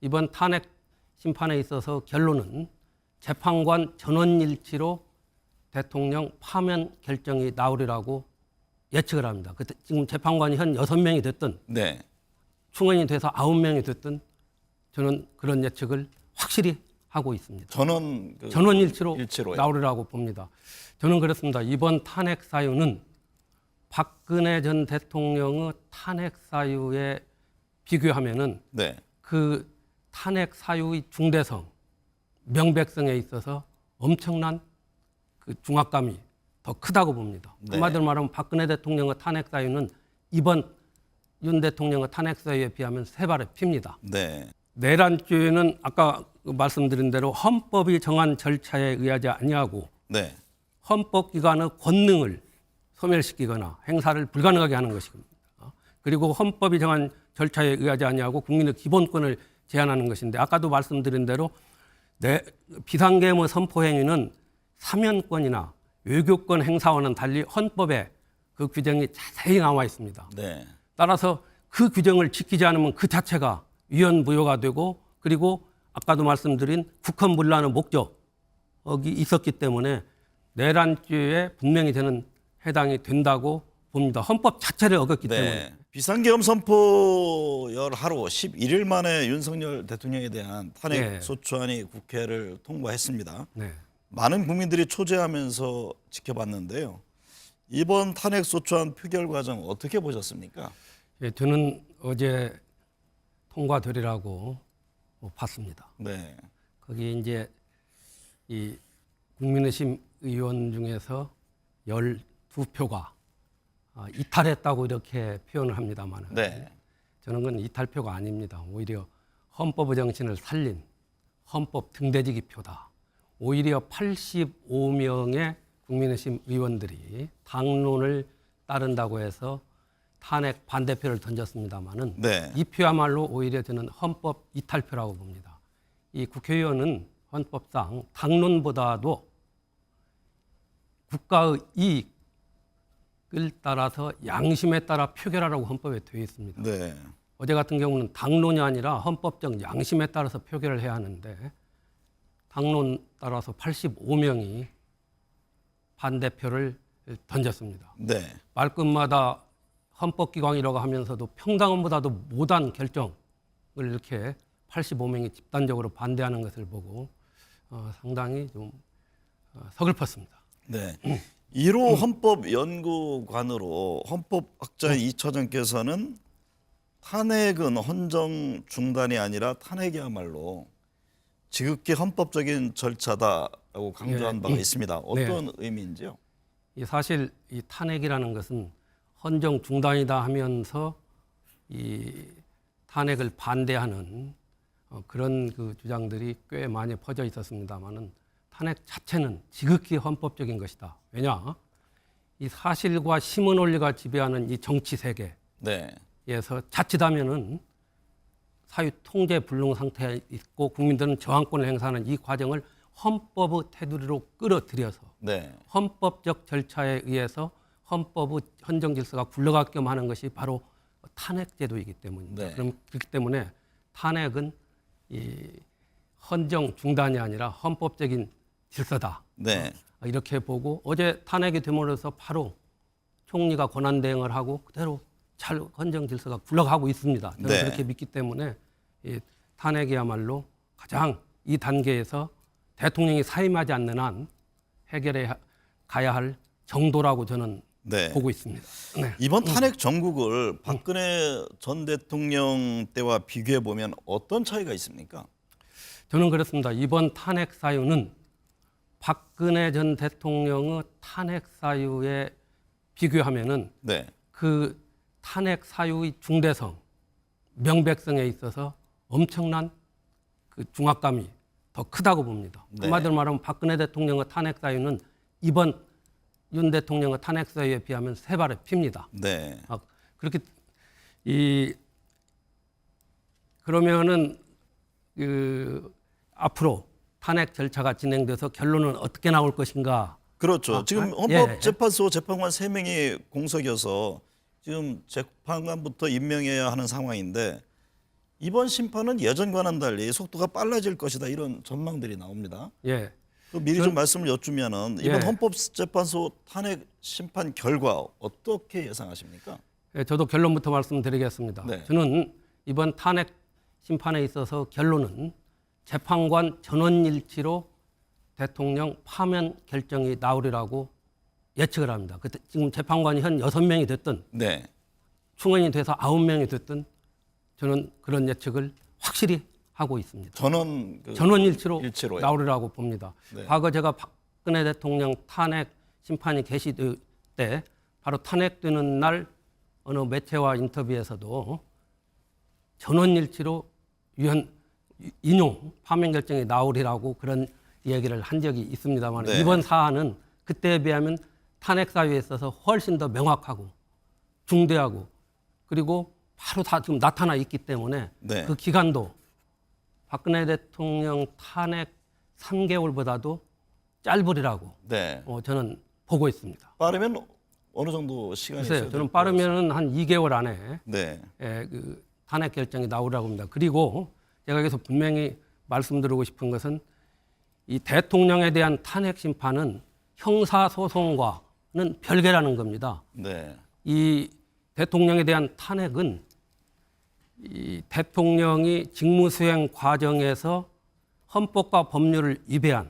이번 탄핵 심판에 있어서 결론은 재판관 전원일치로 대통령 파면 결정이 나오리라고 예측을 합니다. 지금 재판관이 현 6명이 됐든 네. 충원이 돼서 9명이 됐든 저는 그런 예측을 확실히 하고 있습니다. 전원일치로 일치로요. 나오리라고 봅니다. 저는 그렇습니다. 이번 탄핵 사유는 박근혜 전 대통령의 탄핵 사유에 비교하면은 네. 그 탄핵 사유의 중대성, 명백성에 있어서 엄청난 그 중압감이 더 크다고 봅니다. 네. 한마디로 말하면 박근혜 대통령의 탄핵 사유는 이번 윤 대통령의 탄핵 사유에 비하면 3발의 핍니다. 네. 내란죄는 아까 말씀드린 대로 헌법이 정한 절차에 의하지 아니하고 네. 헌법기관의 권능을 소멸시키거나 행사를 불가능하게 하는 것입니다. 그리고 헌법이 정한 절차에 의하지 아니하고 국민의 기본권을 제한하는 것인데 아까도 말씀드린 대로 비상계엄의 선포행위는 사면권이나 외교권 행사와는 달리 헌법에 그 규정이 자세히 나와 있습니다. 네. 따라서 그 규정을 지키지 않으면 그 자체가 위헌무효가 되고 그리고 아까도 말씀드린 국헌문란의 목적이 있었기 때문에 내란죄에 분명히 저는 해당이 된다고 봅니다. 헌법 자체를 어겼기 때문에. 비상계엄 선포열 하루 11일 만에 윤석열 대통령에 대한 탄핵 소추안이 국회를 통과했습니다. 네. 많은 국민들이 초재하면서 지켜봤는데요. 이번 탄핵 소추안 표결 과정 어떻게 보셨습니까? 예, 저는 어제 통과되리라고 봤습니다. 네. 거기 이제 이 국민의힘 의원 중에서 12표가 이탈했다고 이렇게 표현을 합니다만 네. 저는 그건 이탈표가 아닙니다. 오히려 헌법의 정신을 살린 헌법 등대지기 표다. 오히려 85명의 국민의힘 의원들이 당론을 따른다고 해서 탄핵 반대표를 던졌습니다마는 네. 이 표야말로 오히려 저는 헌법 이탈표라고 봅니다. 이 국회의원은 헌법상 당론보다도 국가의 이익을 따라서 양심에 따라 표결하라고 헌법에 되어 있습니다. 네. 어제 같은 경우는 당론이 아니라 헌법적 양심에 따라서 표결을 해야 하는데 당론 따라서 85명이 반대표를 던졌습니다. 네. 말끝마다 헌법기관이라고 하면서도 평당원보다도 못한 결정을 이렇게 85명이 집단적으로 반대하는 것을 보고 상당히 좀 서글펐습니다. 네. 1호 헌법연구관으로 헌법학자 이처장께서는 탄핵은 헌정 중단이 아니라 탄핵이야말로 지극히 헌법적인 절차다라고 강조한 바가 있습니다. 어떤 의미인지요? 사실 이 탄핵이라는 것은 헌정 중단이다 하면서 이 탄핵을 반대하는 그런 그 주장들이 꽤 많이 퍼져 있었습니다만은 탄핵 자체는 지극히 헌법적인 것이다. 왜냐? 이 사실과 심은 원리가 지배하는 이 정치 세계에서 네. 자칫하면은 사회 통제 불능 상태에 있고 국민들은 저항권을 행사하는 이 과정을 헌법의 테두리로 끌어들여서 네. 헌법적 절차에 의해서 헌법의 헌정 질서가 굴러가게끔 하는 것이 바로 탄핵제도이기 때문입니다. 네. 그렇기 때문에 탄핵은 이 헌정 중단이 아니라 헌법적인 질서다. 네. 이렇게 보고 어제 탄핵이 됨으로써 바로 총리가 권한 대행을 하고 그대로 잘 헌정 질서가 굴러가고 있습니다. 저는 네. 그렇게 믿기 때문에 이 탄핵이야말로 가장 이 단계에서 대통령이 사임하지 않는 한 해결해 가야 할 정도라고 저는 보고 있습니다. 네. 이번 탄핵 정국을 박근혜 전 대통령 때와 비교해 보면 어떤 차이가 있습니까? 저는 그렇습니다. 이번 탄핵 사유는 박근혜 전 대통령의 탄핵 사유에 비교하면은 네. 그 탄핵 사유의 중대성, 명백성에 있어서 엄청난 그 중압감이 더 크다고 봅니다. 네. 한마디로 말하면 박근혜 대통령의 탄핵 사유는 이번 윤 대통령의 탄핵 사유에 비하면 3발의 핍니다. 네. 그렇게 그러면은 앞으로 탄핵 절차가 진행돼서 결론은 어떻게 나올 것인가? 그렇죠. 지금 헌법재판소 재판관 3명이 공석이어서 지금 재판관부터 임명해야 하는 상황인데 이번 심판은 예전과는 달리 속도가 빨라질 것이다 이런 전망들이 나옵니다. 예. 그 미리 좀 말씀을 여쭈면은 이번 예. 헌법재판소 탄핵 심판 결과 어떻게 예상하십니까? 예, 저도 결론부터 말씀드리겠습니다. 네. 저는 이번 탄핵 심판에 있어서 결론은 재판관 전원일치로 대통령 파면 결정이 나오리라고 예측을 합니다. 지금 재판관이 현 6명이 됐든 네. 충원이 돼서 9명이 됐든 저는 그런 예측을 확실히 하고 있습니다. 전원일치로 일치로요? 나오리라고 봅니다. 네. 과거 제가 박근혜 대통령 탄핵 심판이 개시될 때 바로 탄핵되는 날 어느 매체와 인터뷰에서도 전원일치로 인용 파면 결정이 나오리라고 그런 얘기를 한 적이 있습니다만 네. 이번 사안은 그때에 비하면 탄핵 사유에 있어서 훨씬 더 명확하고 중대하고 그리고 바로 다 지금 나타나 있기 때문에 네. 그 기간도 박근혜 대통령 탄핵 3개월보다도 짧으리라고 네. 저는 보고 있습니다. 빠르면 어느 정도 시간이 글쎄요, 저는 빠르면은 한 2개월 안에 네. 그 탄핵 결정이 나오라고 합니다. 그리고 제가 여기서 분명히 말씀드리고 싶은 것은 이 대통령에 대한 탄핵 심판은 형사소송과는 별개라는 겁니다. 네. 이 대통령에 대한 탄핵은 이 대통령이 직무수행 과정에서 헌법과 법률을 위배한,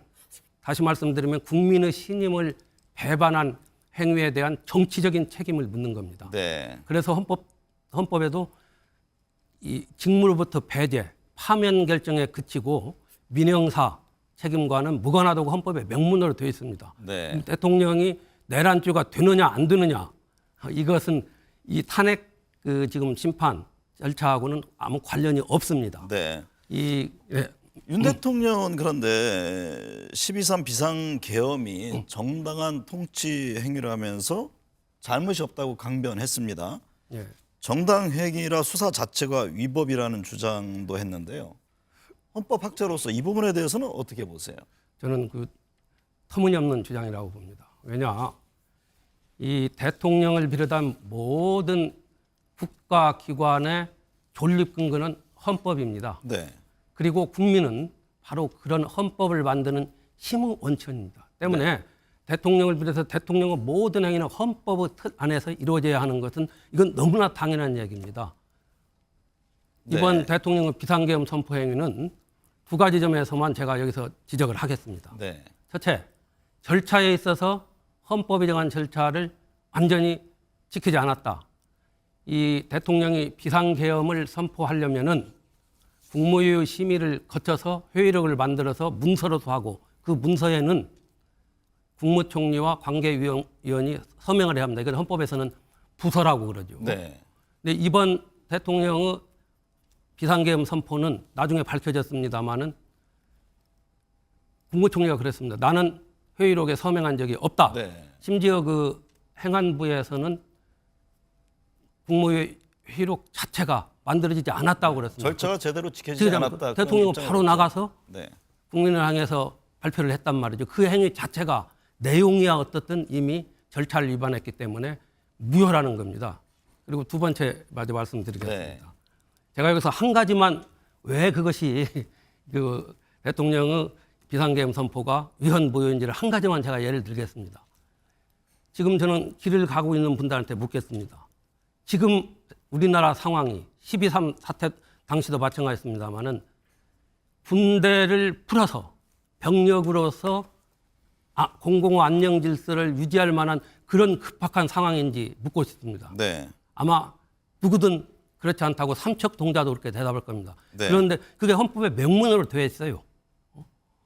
다시 말씀드리면 국민의 신임을 배반한 행위에 대한 정치적인 책임을 묻는 겁니다. 네. 그래서 헌법에도 이 직무로부터 배제, 파면 결정에 그치고 민형사 책임과는 무관하다고 헌법에 명문으로 되어 있습니다. 네. 대통령이 내란죄가 되느냐 안 되느냐 이것은 이 탄핵 지금 심판 절차하고는 아무 관련이 없습니다. 네. 예. 윤 대통령은 그런데 12.3 비상계엄이 정당한 통치 행위라면서 잘못이 없다고 강변했습니다. 예. 정당행위라 수사 자체가 위법이라는 주장도 했는데요. 헌법학자로서 이 부분에 대해서는 어떻게 보세요? 저는 그 터무니없는 주장이라고 봅니다. 왜냐, 이 대통령을 비롯한 모든 국가기관의 존립 근거는 헌법입니다. 네. 그리고 국민은 바로 그런 헌법을 만드는 힘의 원천입니다. 때문에 대통령을 비롯해서 대통령의 모든 행위는 헌법의 틀 안에서 이루어져야 하는 것은 이건 너무나 당연한 얘기입니다. 이번 네. 대통령의 비상계엄 선포 행위는 두 가지 점에서만 제가 여기서 지적을 하겠습니다. 네. 첫째, 절차에 있어서 헌법이 정한 절차를 완전히 지키지 않았다. 이 대통령이 비상계엄을 선포하려면은 국무회의 심의를 거쳐서 회의록을 만들어서 문서로 하고 그 문서에는 국무총리와 관계위원이 서명을 해야 합니다. 이건 헌법에서는 부서라고 그러죠. 네. 근데 이번 대통령의 비상계엄 선포는 나중에 밝혀졌습니다마는 국무총리가 그랬습니다. 나는 회의록에 서명한 적이 없다. 네. 심지어 그 행안부에서는 국무회의 회의록 자체가 만들어지지 않았다고 그랬습니다. 절차가 제대로 지켜지지 않았다. 대통령은 바로 나가서 네. 국민을 향해서 발표를 했단 말이죠. 그 행위 자체가 내용이야 어떻든 이미 절차를 위반했기 때문에 무효라는 겁니다. 그리고 두 번째 마저 말씀드리겠습니다. 네. 제가 여기서 한 가지만 왜 그것이 그 대통령의 비상계엄 선포가 위헌 무효인지를 한 가지만 제가 예를 들겠습니다. 지금 저는 길을 가고 있는 분들한테 묻겠습니다. 지금 우리나라 상황이 12.3 사태 당시도 마찬가지였습니다마는 군대를 풀어서 병력으로서 공공 안녕 질서를 유지할 만한 그런 급박한 상황인지 묻고 싶습니다. 네. 아마 누구든 그렇지 않다고 삼척동자도 그렇게 대답할 겁니다. 네. 그런데 그게 헌법에 명문으로 되어 있어요.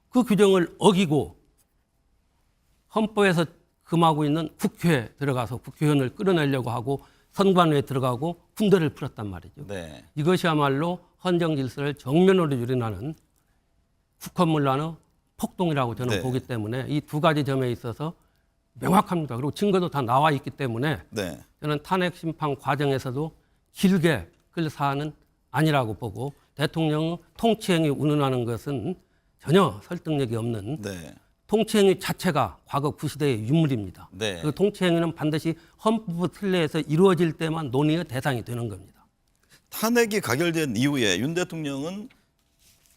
그 규정을 어기고 헌법에서 금하고 있는 국회에 들어가서 국회의원을 끌어내려고 하고 선관위에 들어가고 군대를 풀었단 말이죠. 네. 이것이야말로 헌정 질서를 정면으로 유린하는 국헌문란의 폭동이라고 저는 네. 보기 때문에 이 두 가지 점에 있어서 명확합니다. 그리고 증거도 다 나와 있기 때문에 네. 저는 탄핵 심판 과정에서도 길게 끌 사안은 아니라고 보고 대통령 통치행위 운운하는 것은 전혀 설득력이 없는 네. 통치행위 자체가 과거 구시대의 유물입니다. 네. 그 통치행위는 반드시 헌법 틀 내에서 이루어질 때만 논의의 대상이 되는 겁니다. 탄핵이 가결된 이후에 윤 대통령은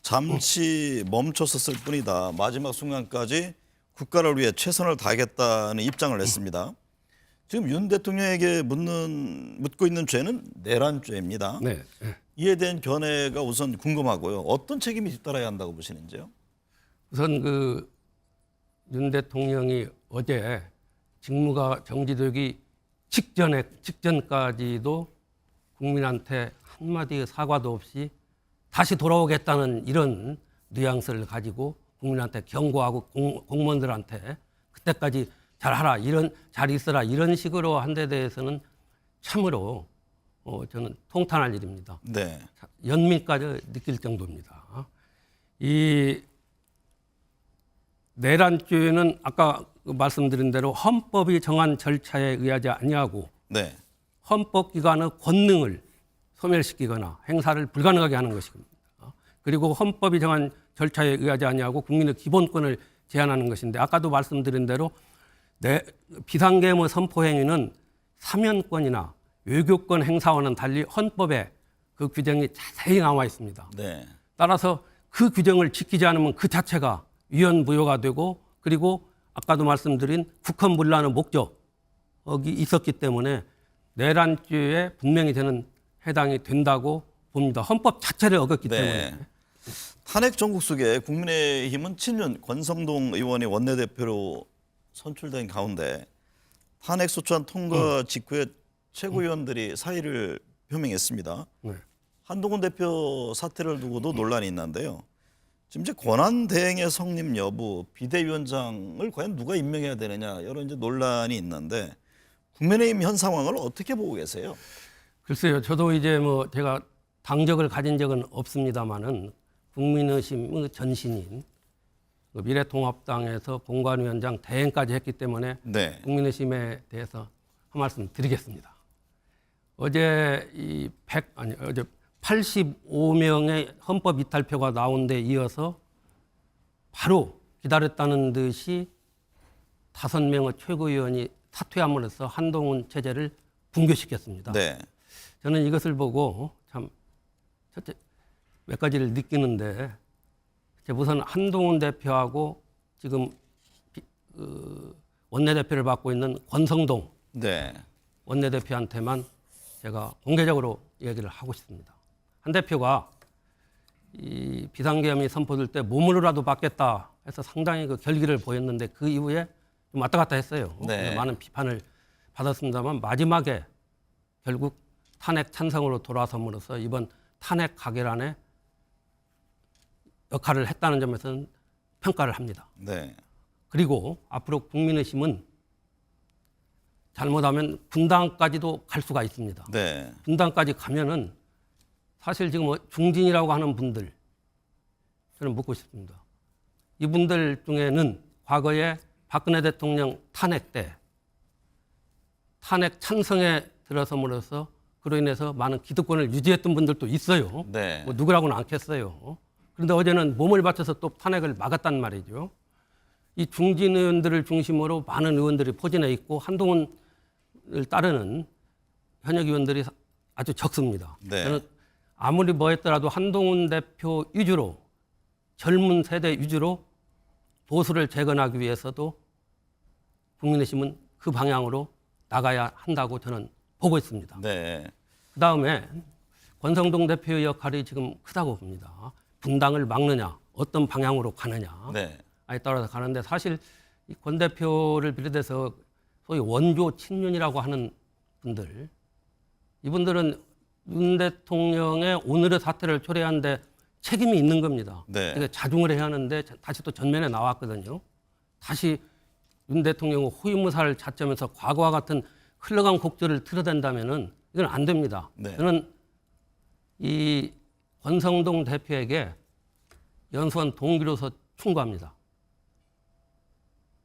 잠시 멈췄었을 뿐이다. 마지막 순간까지 국가를 위해 최선을 다하겠다는 입장을 냈습니다. 지금 윤 대통령에게 묻고 있는 죄는 내란죄입니다. 네. 이에 대한 견해가 우선 궁금하고요. 어떤 책임이 뒤따라야 한다고 보시는지요? 우선 윤 대통령이 어제 직무가 정지되기 직전까지도 국민한테 한마디의 사과도 없이 다시 돌아오겠다는 이런 뉘앙스를 가지고 국민한테 경고하고 공무원들한테 그때까지 잘하라, 잘 있어라 이런 식으로 한 데 대해서는 참으로 저는 통탄할 일입니다. 네. 연민까지 느낄 정도입니다. 이 내란죄는 아까 말씀드린 대로 헌법이 정한 절차에 의하지 아니하고 네. 헌법기관의 권능을 소멸시키거나 행사를 불가능하게 하는 것입니다. 그리고 헌법이 정한 절차에 의하지 아니하고 국민의 기본권을 제한하는 것인데 아까도 말씀드린 대로 비상계엄의 선포 행위는 사면권이나 외교권 행사와는 달리 헌법에 그 규정이 자세히 나와 있습니다. 네. 따라서 그 규정을 지키지 않으면 그 자체가 위헌부여가 되고 그리고 아까도 말씀드린 국헌문란의 목적이 있었기 때문에 내란죄에 분명히 저는 해당이 된다고 봅니다. 헌법 자체를 어겼기 때문에. 탄핵 정국 속에 국민의힘은 친윤 권성동 의원이 원내대표로 선출된 가운데 탄핵 소추안 통과 직후에 최고위원들이 사의를 표명했습니다. 네. 한동훈 대표 사퇴를 두고도 논란이 있는데요. 지금 이제 권한 대행의 성립 여부, 비대위원장을 과연 누가 임명해야 되느냐 여러 이제 논란이 있는데 국민의힘 현 상황을 어떻게 보고 계세요? 글쎄요, 저도 이제 제가 당적을 가진 적은 없습니다만은 국민의힘의 전신인 미래통합당에서 공관위원장 대행까지 했기 때문에 네. 국민의힘에 대해서 한 말씀 드리겠습니다. 어제 어제 85명의 헌법 이탈표가 나온 데 이어서 바로 기다렸다는 듯이 5명의 최고위원이 사퇴함으로써 한동훈 체제를 붕괴시켰습니다. 네. 저는 이것을 보고 참 첫째 몇 가지를 느끼는데 우선 한동훈 대표하고 지금 원내대표를 맡고 있는 권성동 네. 원내대표한테만 제가 공개적으로 얘기를 하고 싶습니다. 한 대표가 이 비상계엄이 선포될 때 몸으로라도 받겠다 해서 상당히 그 결기를 보였는데 그 이후에 좀 왔다 갔다 했어요. 네. 많은 비판을 받았습니다만 마지막에 결국 탄핵 찬성으로 돌아섬으로써 이번 탄핵 가결안에 역할을 했다는 점에서는 평가를 합니다. 네. 그리고 앞으로 국민의힘은 잘못하면 분당까지도 갈 수가 있습니다. 네. 분당까지 가면은 사실 지금 중진이라고 하는 분들 저는 묻고 싶습니다. 이분들 중에는 과거에 박근혜 대통령 탄핵 때 탄핵 찬성에 들어섬으로써 그로 인해서 많은 기득권을 유지했던 분들도 있어요. 네. 누구라고는 않겠어요. 그런데 어제는 몸을 바쳐서 또 탄핵을 막았단 말이죠. 이 중진 의원들을 중심으로 많은 의원들이 포진해 있고 한동훈을 따르는 현역 의원들이 아주 적습니다. 네. 저는 아무리 뭐 했더라도 한동훈 대표 위주로 젊은 세대 위주로 보수를 재건하기 위해서도 국민의힘은 그 방향으로 나가야 한다고 저는 보고 있습니다. 네. 그다음에 권성동 대표의 역할이 지금 크다고 봅니다. 분당을 막느냐, 어떤 방향으로 가느냐에 네. 따라서 가는데 사실 이 권 대표를 비롯해서 소위 원조 친윤이라고 하는 분들, 이분들은 윤 대통령의 오늘의 사태를 초래한 데 책임이 있는 겁니다. 네. 그러니까 자중을 해야 하는데 다시 또 전면에 나왔거든요. 다시 윤 대통령의 호위무사를 찾자면서 과거와 같은 흘러간 곡절을 틀어댄다면은 이건 안 됩니다. 네. 저는 이 권성동 대표에게 연수원 동기로서 충고합니다.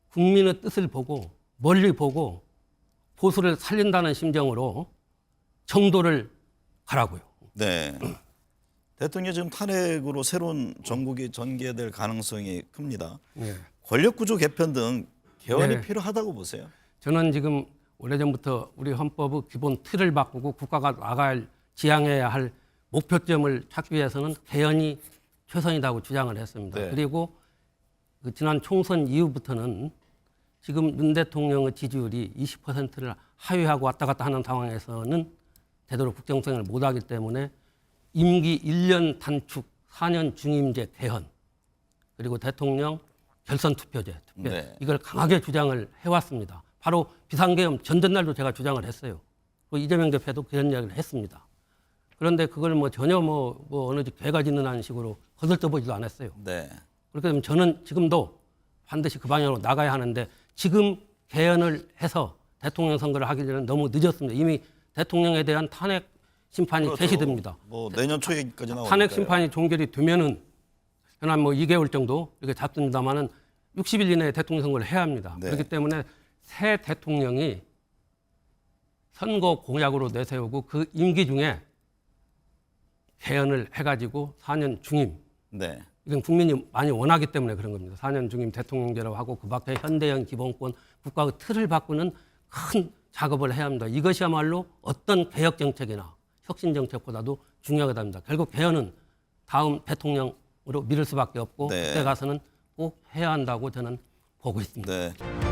국민의 뜻을 보고 멀리 보고 보수를 살린다는 심정으로 정도를 가라고요. 네. 대통령 지금 탄핵으로 새로운 정국이 전개될 가능성이 큽니다. 네. 권력구조 개편 등 개헌이 네. 필요하다고 보세요. 저는 지금 오래전부터 우리 헌법의 기본 틀을 바꾸고 국가가 나갈 지향해야 할 목표점을 찾기 위해서는 개헌이 최선이라고 주장을 했습니다. 네. 그리고 그 지난 총선 이후부터는 지금 윤 대통령의 지지율이 20%를 하회하고 왔다 갔다 하는 상황에서는 제대로 국정수행을 못하기 때문에 임기 1년 단축, 4년 중임제 개헌, 그리고 대통령 결선 투표제, 네. 이걸 강하게 주장을 해왔습니다. 바로 비상계엄 전전날도 제가 주장을 했어요. 또 이재명 대표도 그런 이야기를 했습니다. 그런데 그걸 뭐 전혀 뭐 어느 개가 짖는 하는 식으로 거들떠보지도 않았어요. 네. 그렇게 되면 저는 지금도 반드시 그 방향으로 나가야 하는데 지금 개헌을 해서 대통령 선거를 하기 전에 너무 늦었습니다. 이미 대통령에 대한 탄핵 심판이 그렇죠. 개시됩니다. 뭐 내년 초에까지 나오니까요. 탄핵 심판이 종결이 되면은 한 뭐 2개월 정도 이렇게 잡습니다만은 60일 이내에 대통령 선거를 해야 합니다. 네. 그렇기 때문에 새 대통령이 선거 공약으로 내세우고 그 임기 중에 개헌을 해가지고 4년 중임, 네. 이건 국민이 많이 원하기 때문에 그런 겁니다. 4년 중임 대통령제라고 하고 그 밖에 현대형 기본권, 국가의 틀을 바꾸는 큰 작업을 해야 합니다. 이것이야말로 어떤 개혁 정책이나 혁신 정책보다도 중요하답니다. 결국 개헌은 다음 대통령으로 미룰 수밖에 없고 네. 그때 가서는 꼭 해야 한다고 저는 보고 있습니다. 네.